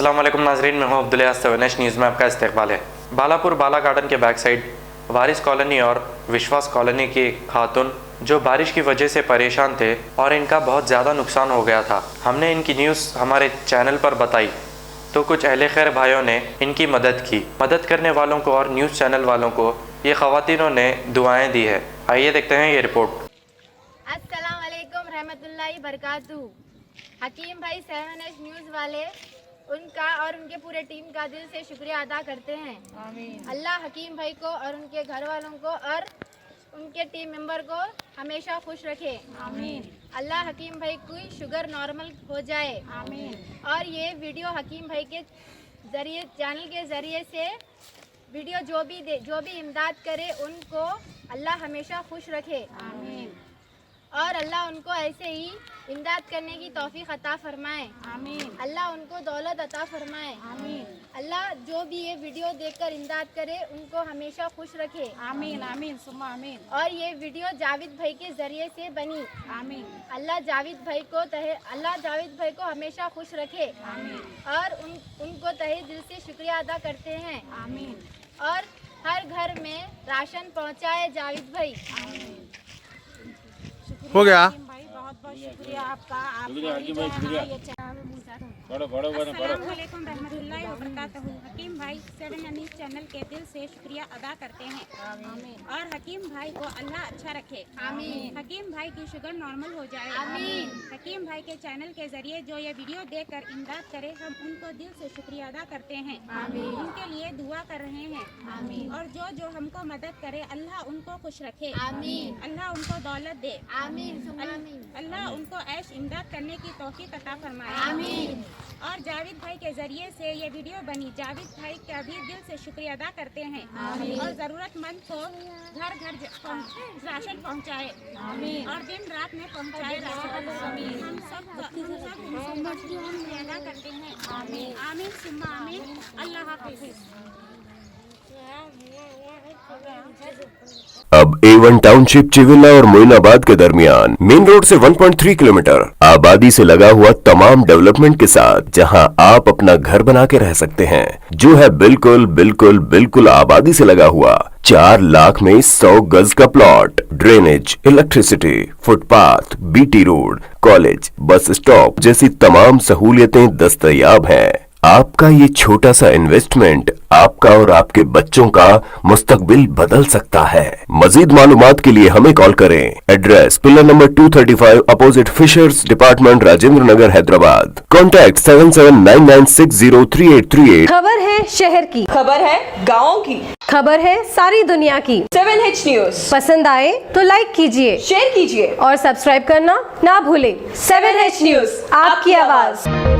अस्सलाम वालेकुम नाजरीन, मैं हूं अब्दुल्ला। 7H न्यूज़ में आपका इस्तकबाल है। बालापुर बाला गार्डन के बैक साइड वारिस कॉलोनी और विश्वास कॉलोनी की खातून जो बारिश की वजह से परेशान थे और इनका बहुत ज़्यादा नुकसान हो गया था। हमने इनकी न्यूज़ हमारे चैनल पर बताई तो कुछ अहले खैर भाइयों ने इनकी मदद की। मदद करने वालों को और न्यूज़ चैनल वालों को ये ख़वातीनों ने दुआएँ दी है। आइए देखते हैं ये रिपोर्ट। अस्सलाम वालेकुम रहमतुल्लाहि बरकातहू। हकीम भाई 7H न्यूज़ वाले उनका और उनके पूरे टीम का दिल से शुक्रिया अदा करते हैं। आमीन। अल्लाह हकीम भाई को और उनके घर वालों को और उनके टीम मेंबर को हमेशा खुश रखे। आमीन। अल्लाह हकीम भाई की शुगर नॉर्मल हो जाए। आमीन। और ये वीडियो हकीम भाई के जरिए चैनल के ज़रिए से वीडियो जो भी इमदाद करे उनको अल्लाह हमेशा खुश रखे। आमीन। और अल्लाह उनको ऐसे ही इमदाद करने की तौफीक अता फरमाए। आमीन। अल्लाह उनको दौलत अता फरमाए। आमीन। अल्लाह जो भी ये वीडियो देखकर इमदाद करे उनको हमेशा खुश रखे। आमीन आमीन सुम्मा आमीन। और ये वीडियो जावेद भाई के ज़रिए से बनी। आमीन। अल्लाह जावेद भाई को हमेशा खुश रखे। आमीन। और उनको तहे दिल से शुक्रिया अदा करते हैं। आमीन। और हर घर में राशन पहुँचाए जावेद भाई। आमीन। हो गया। बहुत बहुत शुक्रिया आपका। अस्सलामुअलैकुम रहमतुल्लाहि व बरकातहू। हकीम भाई 7H न्यूज़ चैनल के दिल से शुक्रिया अदा करते हैं। आमीन। और हकीम भाई को अल्लाह अच्छा रखे। आमीन। हकीम भाई की शुगर नॉर्मल हो जाए। आमीन। हकीम भाई के चैनल के जरिए जो ये वीडियो देखकर इमदाद करे हम उनको दिल से शुक्रिया अदा करते हैं। आमीन। उनके लिए दुआ कर रहे हैं। आमीन। और जो हमको मदद करे अल्लाह उनको खुश रखे। आमीन। अल्लाह उनको दौलत दे। आमीन। अल्लाह उनको ऐश इमदाद करने की तौफीक अता फरमाए। आमीन। और जावेद भाई के जरिए से ये वीडियो बनी। जावेद भाई का भी दिल से शुक्रिया अदा करते हैं। आमीन। और ज़रूरतमंद को घर घर राशन पहुँचाए। आमीन। और दिन रात में पहुँचाए राशन। आमीन। हम सब शुक्रिया अदा करते हैं। आमीन आमीन सुम्मा आमीन। अल्लाह हाफ़िज़। अब A1 टाउनशिप चिविला और मोइनाबाद के दरमियान मेन रोड से 1.3 किलोमीटर आबादी से लगा हुआ तमाम डेवलपमेंट के साथ जहां आप अपना घर बना के रह सकते हैं, जो है बिल्कुल आबादी से लगा हुआ। 4 लाख में 100 गज का plot, drainage, electricity, footpath, BT road, college, bus stop जैसी तमाम सहूलियतें दस्तयाब हैं। आपका ये छोटा सा इन्वेस्टमेंट आपका और आपके बच्चों का मुस्तकबिल बदल सकता है। मजीद मालूमात के लिए हमें कॉल करें। Address pillar number 235 opposite fishers department, Rajendra Nagar, Hyderabad. Contact 7799603838। खबर है शहर की, खबर है गाँव की, खबर है सारी दुनिया की। 7H न्यूज़ पसंद आए तो लाइक कीजिए, शेयर कीजिए और सब्सक्राइब करना ना भूले। 7H न्यूज़, आपकी आवाज।